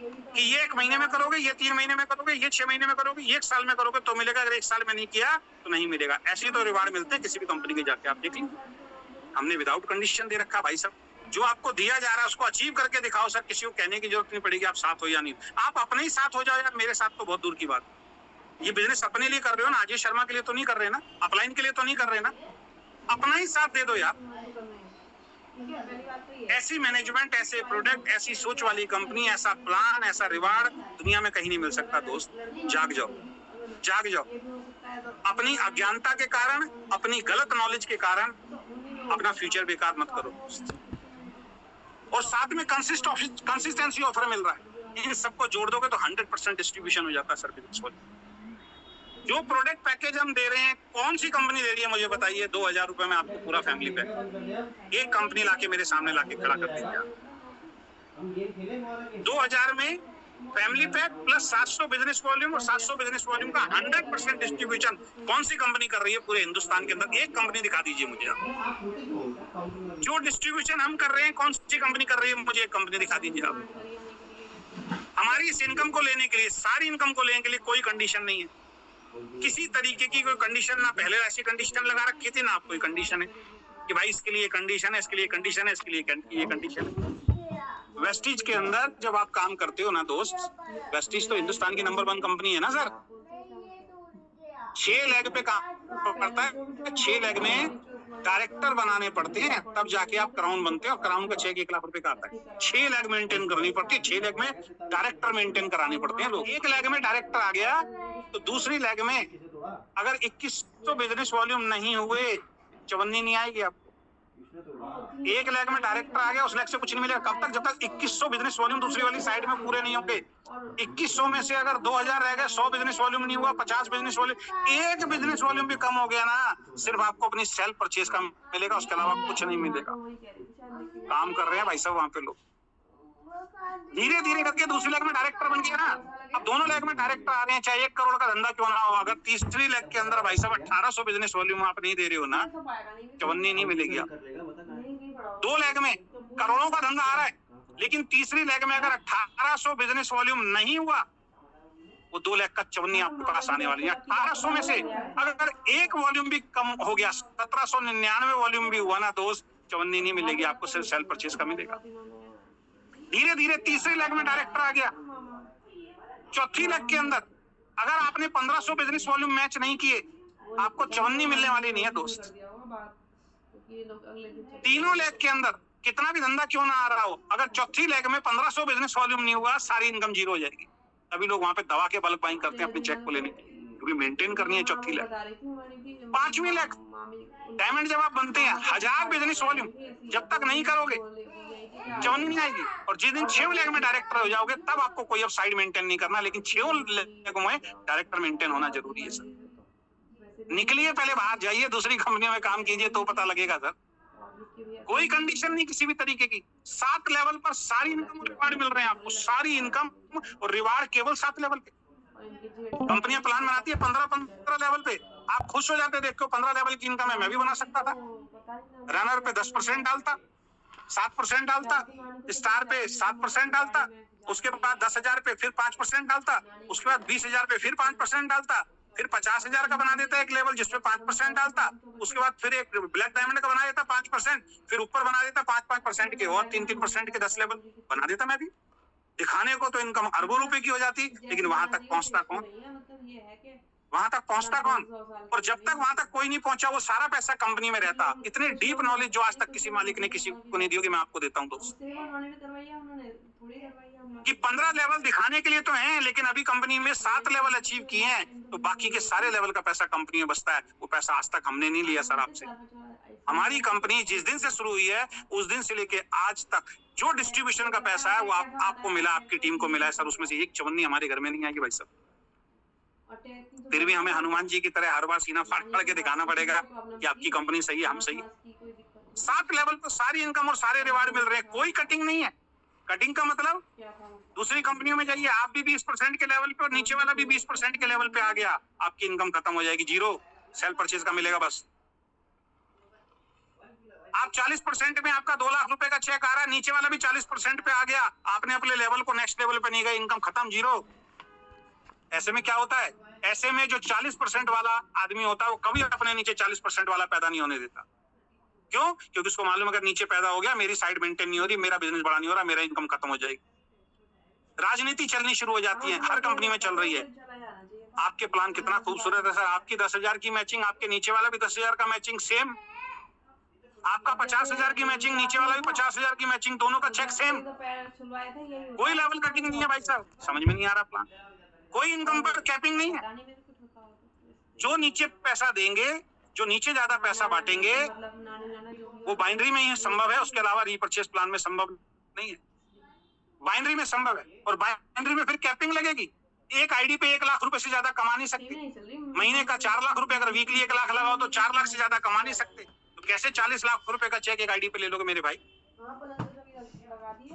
कि ये 1 महीने में करोगे, ये 3 महीने में करोगे, ये 6 महीने में करोगे, ये 1 साल में करोगे तो मिलेगा, अगर 1 साल में नहीं किया तो नहीं मिलेगा। ऐसे ही तो रिवार्ड मिलते हैं किसी भी कंपनी के जाके, आप देख लीजिए। हमने विदाउट कंडीशन दे रखा भाई साहब, जो आपको दिया जा रहा है उसको अचीव करके दिखाओ सर, किसी को कहने की जरूरत नहीं पड़ेगी आप साथ हो या नहीं। आप अपने ही साथ हो जाओ यार, मेरे साथ तो बहुत दूर की बात। ये बिजनेस अपने लिए कर रहे हो ना, अजय शर्मा के लिए तो नहीं कर रहे ना, अपलाइन के लिए तो नहीं कर रहे ना, अपना ही साथ दे दो यार। ऐसी मैनेजमेंट, ऐसे प्रोडक्ट, ऐसी सोच वाली कंपनी, ऐसा प्लान, ऐसा रिवार्ड दुनिया में कहीं नहीं मिल सकता दोस्त। जाग जाओ, जाग जाओ। अपनी अज्ञानता के कारण, अपनी गलत नॉलेज के कारण अपना फ्यूचर बेकार मत करो। और साथ में कंसिस्टेंसी ऑफर मिल रहा है, इन सबको जोड़ दोगे तो 100% डिस्ट्रीब्यूशन हो जाता है सर बिजनेस वाले। जो प्रोडक्ट पैकेज हम दे रहे हैं, कौन सी कंपनी दे रही है मुझे बताइए? 2000 रुपए में आपको पूरा फैमिली पैक एक कंपनी लाके मेरे सामने लाके खड़ा कर दीजिए। 2000 में family pack plus 700 business volume, और 700 बिजनेस वॉल्यूम का 100% डिस्ट्रीब्यूशन कौन सी कंपनी कर रही है पूरे हिंदुस्तान के अंदर? एक कंपनी दिखा दीजिए मुझे आप। जो डिस्ट्रीब्यूशन हम कर रहे हैं कौन सी कंपनी कर रही है, मुझे एक कंपनी दिखा दीजिए आप। हमारी इस इनकम को लेने के लिए, सारी इनकम को लेने के लिए कोई कंडीशन नहीं है, किसी तरीके की कोई कंडीशन ना पहले ऐसी कंडीशन लगा रखी थी ना आप कोई कंडीशन है कि भाई इसके लिए कंडीशन है, इसके लिए कंडीशन है, इसके लिए ये कंडीशन है। वेस्टीज के अंदर जब आप काम करते हो ना दोस्त, वेस्टीज तो हिंदुस्तान की नंबर 1 कंपनी है ना सर। 6 लेग पे काम करता है, 6 लेग में डायरेक्टर बनाने पड़ते हैं तब जाके आप क्राउन बनते हैं, और क्राउन का चेक 1 लाख रुपए का आता है। 6 लेग मेंटेन करनी पड़ती है, 6 लेग में डायरेक्टर मेंटेन कराने पड़ते हैं लोग। 1 लेग में डायरेक्टर आ गया तो दूसरी लेग में अगर 2100 बिजनेस वॉल्यूम नहीं हुए, चवन्नी नहीं आएगी आपको। 1 लेग में डायरेक्टर आ गया, उस लेग से कुछ नहीं मिलेगा। कब तक? जब तक 2100 बिजनेस वॉल्यूम दूसरी वाली साइड में पूरे नहीं होंगे। 2100 में से अगर 2000 रह गए, 100 बिजनेस वॉल्यूम नहीं हुआ, 50 बिजनेस वॉल्यूम, एक बिजनेस वॉल्यूम भी कम हो गया ना, सिर्फ आपको अपनी सेल्फ परचेज का मिलेगा, उसके अलावा कुछ नहीं मिलेगा। काम कर रहे हैं भाई साहब वहां पे लोग, धीरे धीरे करके दूसरी लेग में डायरेक्टर बन गया ना। अब दोनों लेग में डायरेक्टर आ रहे हैं, चाहे 1 करोड़ का धंधा क्यों ना हो। अगर तीसरी लेग के अंदर भाई साहब 1800 बिजनेस वॉल्यूम आप नहीं दे रहे हो ना, चवन्नी नहीं मिलेगी आप। 2 लेग में करोड़ों का धंधा आ रहा है, लेकिन तीसरी लेग में अगर 1800 बिजनेस वॉल्यूम नहीं हुआ, वो 2 लेग का चवन्नी आपके पास आने वाली है। 1800 में से अगर एक वॉल्यूम भी कम हो गया, 1799 वॉल्यूम भी हुआ ना दोस्त, चवन्नी नहीं मिलेगी आपको, सिर्फ सेल परचेज का मिलेगा। धीरे धीरे तीसरी लेग में डायरेक्टर आ गया, चौथी लेग के अंदर अगर आपने 1500 बिजनेस वॉल्यूम मैच नहीं किए, आपको चवन्नी मिलने वाली नहीं है दोस्त। तीनों लेग के अंदर कितना भी धंधा क्यों ना आ रहा हो, अगर चौथी लेग में 1500 बिजनेस वॉल्यूम नहीं हुआ, सारी इनकम जीरो हो जाएगी। तभी लोग वहां पे दवा के बल्क बाइंग करते हैं अपने चेक को लेने के लिए, क्योंकि मेंटेन करनी है चौथी लेग। 5वीं लेग डायमंड जब आप बनते हैं, 1000 बिजनेस वॉल्यूम जब तक नहीं करोगे चवन्नी नहीं आएगी। और जिस दिन 6 लेग में डायरेक्टर हो जाओगे तब आपको कोई अब साइड मेंटेन नहीं करना, लेकिन 6 लेग में डायरेक्टर मेंटेन होना जरूरी है सर। निकलिए, पहले बाहर जाइए, दूसरी कंपनियों में काम कीजिए तो पता लगेगा सर। कोई कंडीशन नहीं किसी भी तरीके की। 7 लेवल पर सारी इनकम और रिवार्ड मिल रहे हैं आपको, सारी इनकम और रिवार्ड केवल 7 लेवल पे। कंपनियां प्लान बनाती है 15 लेवल पे, आप खुश हो जाते देखो 15 लेवल की इनकम है, मैं भी बना सकता था। रनर पे 10% डालता, 7% डालता, स्टार पे 7% डालता, उसके बाद 10,000 पे फिर 5% डालता, उसके बाद 20,000 पे फिर 5% डालता, फिर 50,000 का बना देता एक लेवल जिसपे 5% डालता, उसके बाद फिर एक ब्लैक डायमंड का बना देता 5%, फिर ऊपर बना देता 5-5% के और 3-3% के 10 लेवल बना देता। मैं भी दिखाने को तो इनकम अरबों रुपए की हो जाती, लेकिन वहां तक पहुंचता कौन? वहां तक पहुंचता कौन? और जब तक वहां तक कोई नहीं पहुंचा, वो सारा पैसा कंपनी में रहता। इतनी डीप नॉलेज जो आज तक किसी मालिक ने किसी को नहीं दी होगी, मैं आपको देता हूँ दोस्त। कि 15 लेवल दिखाने के लिए तो हैं, लेकिन अभी कंपनी में 7 लेवल अचीव किए हैं, तो बाकी के सारे लेवल का पैसा कंपनी में बचता है। वो पैसा आज तक हमने नहीं लिया सर आपसे। हमारी कंपनी जिस दिन से शुरू हुई है उस दिन से लेके आज तक जो डिस्ट्रीब्यूशन का पैसा है वो आपको मिला, आपकी टीम को मिला है सर। उसमें से एक चवन्नी हमारे घर में नहीं आएगी भाई साहब। फिर भी हमें हनुमान जी की तरह हर बार सीना फाड़ के दिखाना पड़ेगा कि आपकी कंपनी सही है, हम सही है। 7 लेवल पर सारी इनकम और सारे रिवार्ड मिल रहे हैं, कोई कटिंग नहीं है। कटिंग का मतलब दूसरी कंपनियों में जाइए, आप भी 20% के लेवल पे और नीचे वाला भी 20% के लेवल पे आ गया, आपकी इनकम खत्म हो जाएगी, जीरो सेल परचेज का मिलेगा बस। आप 40% में आपका 2 लाख रुपए का चेक आ रहा है, नीचे वाला भी 40% पे आ गया, आपने अपने लेवल को नेक्स्ट लेवल पे नहीं गए, इनकम खत्म, जीरो। ऐसे में क्या होता है, ऐसे में जो 40% वाला आदमी होता है वो कभी अपने नीचे 40% वाला पैदा नहीं होने देता। क्यों? क्योंकि उसको मालूम अगर नीचे पैदा हो गया, मेरी साइड मेंटेन नहीं हो रही, मेरा बिजनेस बड़ा नहीं हो रहा, मेरा इनकम खत्म हो जाएगी। राजनीति चलनी शुरू हो जाती है, हर कंपनी में चल रही है। आपके प्लान कितना खूबसूरत है सर, आपकी 10,000 की मैचिंग, आपके नीचे वाला भी 10,000 का मैचिंग सेम, आपका 50,000 की मैचिंग, नीचे वाला भी 50,000 की मैचिंग, दोनों का चेक सेम, कोई लेवल कटिंग नहीं है भाई साहब। समझ में नहीं आ रहा प्लान, कोई इनकम पर कैपिंग नहीं है। जो नीचे पैसा देंगे, जो नीचे ज्यादा पैसा बांटेंगे, वो बाइनरी में ही संभव है, उसके अलावा रीपरचेज प्लान में संभव नहीं है। बाइनरी में संभव है, और बाइनरी में फिर कैपिंग लगेगी। एक आईडी पे 1 लाख रुपए से ज्यादा कमा नहीं सकते, महीने का 4 लाख रुपए, अगर वीकली 1 लाख लगाओ तो 4 लाख से ज्यादा कमा नहीं सकते। तो कैसे 40 लाख रुपए का चेक एक आईडी पे ले लोगे मेरे भाई?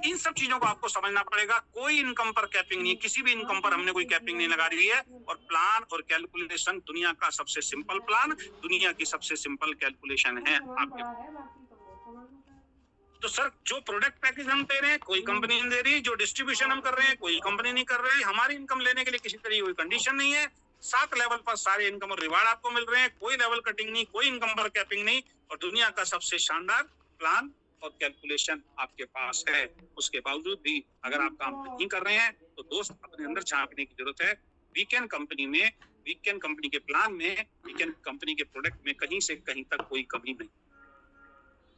इन सब चीजों को आपको समझना पड़ेगा। कोई इनकम पर कैपिंग नहीं, किसी भी इनकम पर हमने कोई कैपिंग नहीं लगा रही है। और प्लान और कैलकुलेशन दुनिया का सबसे सिंपल प्लान, दुनिया की सबसे सिंपल कैलकुलेशन है आपके। तो सर, जो प्रोडक्ट पैकेज हम दे रहे हैं कोई कंपनी नहीं दे रही, जो डिस्ट्रीब्यूशन हम कर रहे हैं कोई कंपनी नहीं कर रही, हमारी इनकम लेने के लिए किसी तरह कोई कंडीशन नहीं है। 7 लेवल पर सारे इनकम और रिवार्ड आपको मिल रहे हैं, कोई लेवल कटिंग नहीं, कोई इनकम पर कैपिंग नहीं, और दुनिया का सबसे शानदार प्लान और कैलकुलेशन आपके पास है। उसके बावजूद भी अगर आप काम नहीं कर रहे हैं तो दोस्त अपने अंदर झांकने की जरूरत है। वीकेंड कंपनी में, वीकेंड कंपनी के प्लान में, वीकेंड कंपनी के प्रोडक्ट में कहीं से कहीं तक कोई कमी नहीं।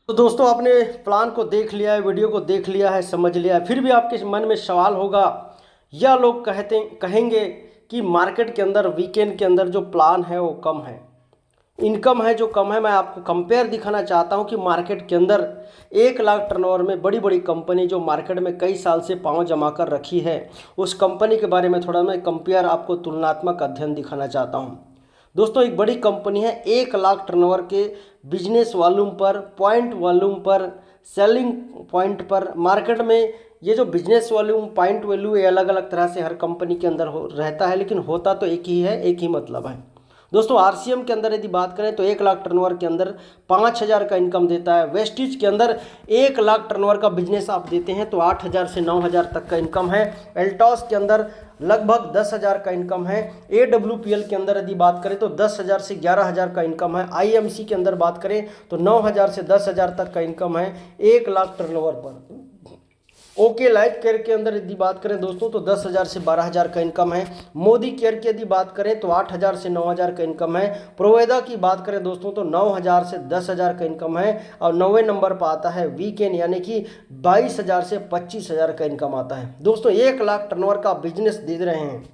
तो दोस्तों, आपने प्लान को देख लिया है, वीडियो को देख लिया है, समझ लिया है, फिर भी आपके मन में सवाल होगा, या लोग कहेंगे कि मार्केट के अंदर वीकेंड के अंदर जो प्लान है वो कम है, इनकम है जो कम है। मैं आपको कंपेयर दिखाना चाहता हूं कि मार्केट के अंदर 1 लाख टर्नओवर में बड़ी बड़ी कंपनी जो मार्केट में कई साल से पांव जमा कर रखी है, उस कंपनी के बारे में थोड़ा मैं कंपेयर, आपको तुलनात्मक अध्ययन दिखाना चाहता हूं। दोस्तों, एक बड़ी कंपनी है, 1 लाख टर्नओवर के बिजनेस वॉल्यूम पर, पॉइंट वॉल्यूम पर, सेलिंग पॉइंट पर, मार्केट में ये जो बिजनेस वॉल्यूम, पॉइंट वैल्यू, ये अलग अलग तरह से हर कंपनी के अंदर रहता है, लेकिन होता तो एक ही है, एक ही मतलब है। दोस्तों, आरसीएम के अंदर यदि बात करें तो 1 लाख टर्नओवर के अंदर 5,000 का इनकम देता है। वेस्टिज के अंदर 1 लाख टर्नओवर का बिजनेस आप देते हैं तो 8,000 से 9,000 तक का इनकम है। एल्टॉस के अंदर लगभग 10,000 का इनकम है। AWPL के अंदर यदि बात करें तो 10,000 से 11,000 का इनकम है। IMC के अंदर बात करें तो 9,000 से 10,000 तक का इनकम है 1 लाख टर्नओवर पर। ओके लाइफ केयर के अंदर यदि बात करें दोस्तों तो 10,000 से 12,000 का इनकम है। मोदी केयर की यदि बात करें तो 8,000 से 9,000 का इनकम है। प्रोवेदा की बात करें दोस्तों तो 9,000 से 10,000 का इनकम है। और 9वें नंबर पर आता है वीकेंड, यानी कि 22,000 से 25,000 का इनकम आता है। दोस्तों, 1 लाख टर्नओवर का बिजनेस दे रहे हैं,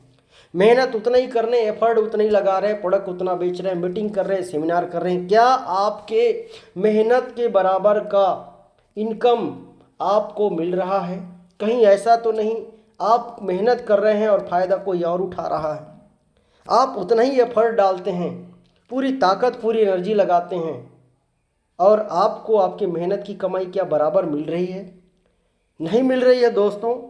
मेहनत उतना ही कर रहे हैं, एफर्ट उतना ही लगा रहे हैं, प्रोडक्ट उतना बेच रहे हैं, मीटिंग कर रहे हैं, सेमिनार कर रहे हैं, क्या आपके मेहनत के बराबर का इनकम आपको मिल रहा है? कहीं ऐसा तो नहीं आप मेहनत कर रहे हैं और फ़ायदा कोई और उठा रहा है? आप उतना ही एफर्ट डालते हैं, पूरी ताकत, पूरी एनर्जी लगाते हैं, और आपको आपकी मेहनत की कमाई क्या बराबर मिल रही है? नहीं मिल रही है दोस्तों।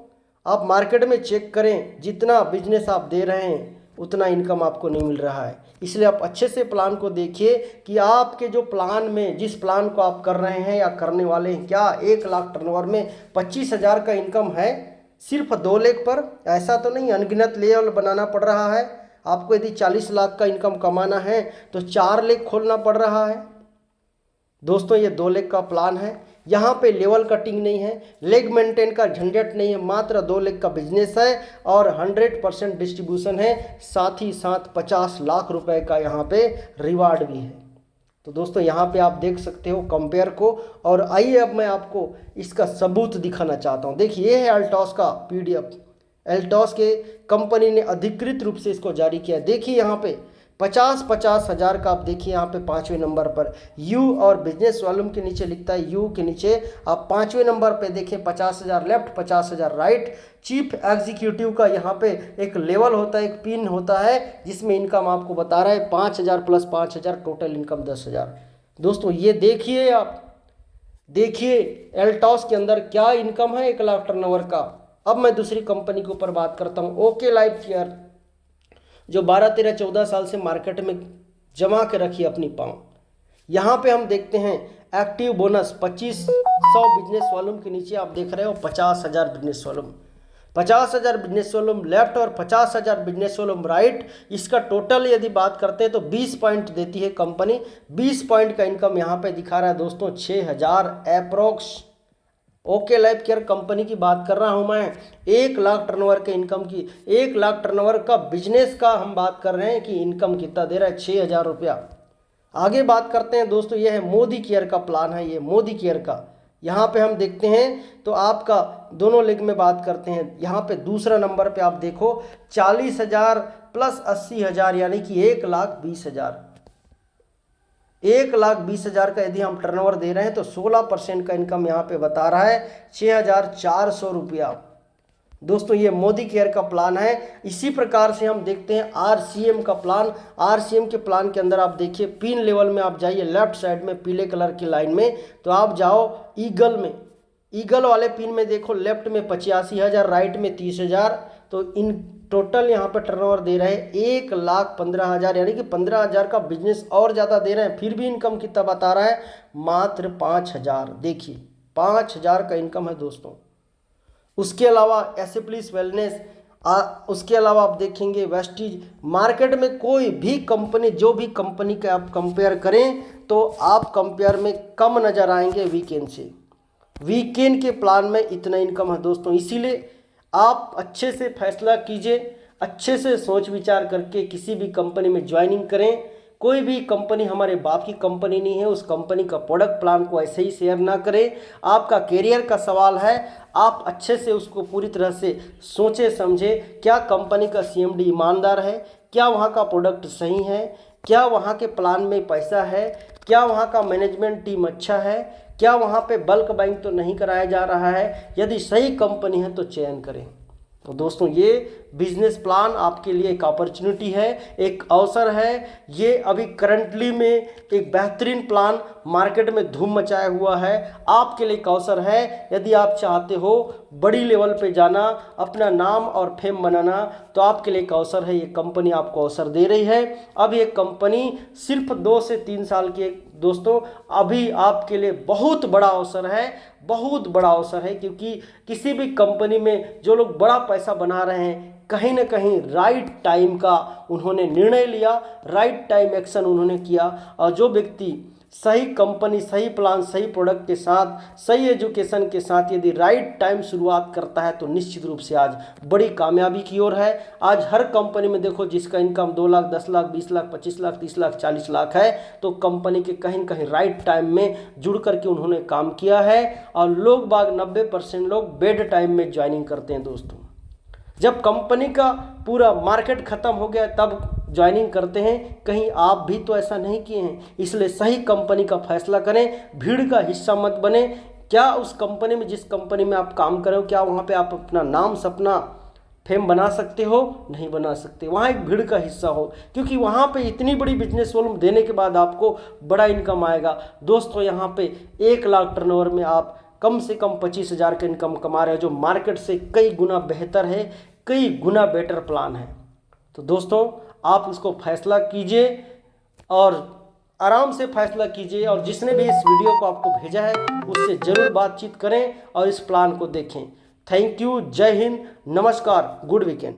आप मार्केट में चेक करें, जितना बिजनेस आप दे रहे हैं उतना इनकम आपको नहीं मिल रहा है। इसलिए आप अच्छे से प्लान को देखिए कि आपके जो प्लान में, जिस प्लान को आप कर रहे हैं या करने वाले हैं, क्या 1 लाख टर्नओवर में 25,000 का इनकम है सिर्फ 2 लेग पर? ऐसा तो नहीं, अनगिनत लेवल बनाना पड़ रहा है। आपको यदि 40 लाख का इनकम कमाना है तो 4 लेग खोलना पड़ रहा है। दोस्तों, ये 2 लेग का प्लान है, यहाँ पे लेवल कटिंग नहीं है, लेग मेंटेन का झंझट नहीं है, मात्र 2 लेग का बिजनेस है और 100% डिस्ट्रीब्यूशन है, साथ ही साथ 50 लाख रुपए का यहाँ पे रिवार्ड भी है। तो दोस्तों, यहाँ पे आप देख सकते हो कंपेयर को। और आइए अब मैं आपको इसका सबूत दिखाना चाहता हूँ। देखिए, ये है अल्टॉस का PDF। एल्टॉस के कंपनी ने अधिकृत रूप से इसको जारी किया है। देखिए यहाँ पे 50-50 हज़ार का, आप देखिए यहाँ पे 5वें नंबर पर यू, और बिजनेस वॉल्यूम के नीचे लिखता है यू के नीचे आप 5वें नंबर पे देखें 50,000 लेफ्ट, 50,000 राइट। चीफ एग्जीक्यूटिव का यहाँ पे एक लेवल होता है, एक पिन होता है, जिसमें इनकम आपको बता रहा है 5,000 प्लस 5,000, टोटल इनकम 10,000। दोस्तों, ये देखिए आप देखिए एल्टॉस के अंदर क्या इनकम है 1 लाख टर्नओवर का। अब मैं दूसरी कंपनी के ऊपर बात करता हूँ, ओके लाइफ केयर, जो 12, 13, 14 साल से मार्केट में जमा के रखी अपनी पाँव। यहाँ पे हम देखते हैं एक्टिव बोनस 2500 बिजनेस वॉल्यूम के नीचे आप देख रहे हो 50,000 business volume, 50,000 business volume left और 50,000 बिजनेस वॉल्यूम राइट। इसका टोटल यदि बात करते हैं तो 20 पॉइंट देती है कंपनी। 20 पॉइंट का इनकम यहाँ पे दिखा रहा है दोस्तों 6,000 approx. Okay life care company की बात कर रहा हूँ मैं, 1 लाख टर्नओवर के इनकम की, 1 लाख टर्नओवर का बिजनेस का हम बात कर रहे हैं कि इनकम कितना दे रहा है, 6,000 रुपया। आगे बात करते हैं दोस्तों, यह है मोदी केयर का प्लान है, ये मोदी केयर का। यहाँ पे हम देखते हैं तो आपका दोनों लेग में बात करते हैं, यहाँ पे दूसरा नंबर पे आप देखो 40,000 प्लस 80,000 यानी कि 1,20,000। 1,20,000 का यदि हम टर्नओवर दे रहे हैं तो 16% का इनकम यहाँ पे बता रहा है 6,400 रुपया। दोस्तों ये मोदी केयर का प्लान है। इसी प्रकार से हम देखते हैं आरसीएम का प्लान। आरसीएम के प्लान के अंदर आप देखिए पिन लेवल में आप जाइए, लेफ्ट साइड में पीले कलर की लाइन में, तो आप जाओ ईगल में, ईगल वाले पिन में देखो लेफ्ट में 85,000, राइट में 30,000। तो इन टोटल यहाँ पर टर्नओवर दे रहे हैं 1,15,000 यानी कि 15,000 का बिजनेस और ज़्यादा दे रहे हैं, फिर भी इनकम कितना बता रहा है, मात्र 5,000। देखिए 5,000 का इनकम है दोस्तों। उसके अलावा एसिप्लिस वेलनेस, उसके अलावा आप देखेंगे वेस्टीज। मार्केट में कोई भी कंपनी, जो भी कंपनी का आप कंपेयर करें तो आप कंपेयर में कम नज़र आएंगे वीकेंड से। वीकेंड के प्लान में इतना इनकम है दोस्तों। इसीलिए आप अच्छे से फैसला कीजिए, अच्छे से सोच विचार करके किसी भी कंपनी में ज्वाइनिंग करें। कोई भी कंपनी हमारे बाप की कंपनी नहीं है, उस कंपनी का प्रोडक्ट प्लान को ऐसे ही शेयर ना करें। आपका कैरियर का सवाल है, आप अच्छे से उसको पूरी तरह से सोचे समझे, क्या कंपनी का सीएमडी ईमानदार है, क्या वहाँ का प्रोडक्ट सही है, क्या वहाँ के प्लान में पैसा है, क्या वहाँ का मैनेजमेंट टीम अच्छा है, क्या वहाँ पे बल्क बाइंग तो नहीं कराया जा रहा है। यदि सही कंपनी है तो चयन करें। तो दोस्तों ये बिजनेस प्लान आपके लिए एक अपॉर्चुनिटी है, एक अवसर है। ये अभी करंटली में एक बेहतरीन प्लान मार्केट में धूम मचाया हुआ है, आपके लिए एक अवसर है। यदि आप चाहते हो बड़ी लेवल पे जाना, अपना नाम और फेम बनाना, तो आपके लिए एक अवसर है। ये कंपनी आपको अवसर दे रही है। अब ये कंपनी सिर्फ 2 से 3 साल की दोस्तों, अभी आपके लिए बहुत बड़ा अवसर है, बहुत बड़ा अवसर है। क्योंकि किसी भी कंपनी में जो लोग बड़ा पैसा बना रहे हैं, कहीं ना कहीं राइट टाइम का उन्होंने निर्णय लिया, राइट टाइम एक्शन उन्होंने किया। और जो व्यक्ति सही कंपनी, सही प्लान, सही प्रोडक्ट के साथ, सही एजुकेशन के साथ यदि राइट टाइम शुरुआत करता है तो निश्चित रूप से आज बड़ी कामयाबी की ओर है। आज हर कंपनी में देखो जिसका इनकम 2 लाख, 10 लाख, 20 लाख, 25 लाख, 30 लाख, 40 लाख है, तो कंपनी के कहीं न कहीं राइट टाइम में जुड़ करके उन्होंने काम किया है। और लोग बाग 90% लोग बेड टाइम में ज्वाइनिंग करते हैं दोस्तों। जब कंपनी का पूरा मार्केट खत्म हो गया तब ज्वाइनिंग करते हैं। कहीं आप भी तो ऐसा नहीं किए हैं। इसलिए सही कंपनी का फैसला करें, भीड़ का हिस्सा मत बने। क्या उस कंपनी में, जिस कंपनी में आप काम कर रहे हो, क्या वहाँ पे आप अपना नाम, सपना, फेम बना सकते हो? नहीं बना सकते। वहाँ एक भीड़ का हिस्सा हो, क्योंकि वहाँ पे इतनी बड़ी बिजनेस वॉल्यूम देने के बाद आपको बड़ा इनकम आएगा। दोस्तों यहाँ पे 1 लाख टर्नओवर में आप कम से कम 25,000 का इनकम कमा रहे हो, जो मार्केट से कई गुना बेहतर है, कई गुना बेटर प्लान है। तो दोस्तों आप इसको फैसला कीजिए और आराम से फैसला कीजिए। और जिसने भी इस वीडियो को आपको भेजा है उससे ज़रूर बातचीत करें और इस प्लान को देखें। थैंक यू, जय हिंद, नमस्कार, गुड वीकेंड।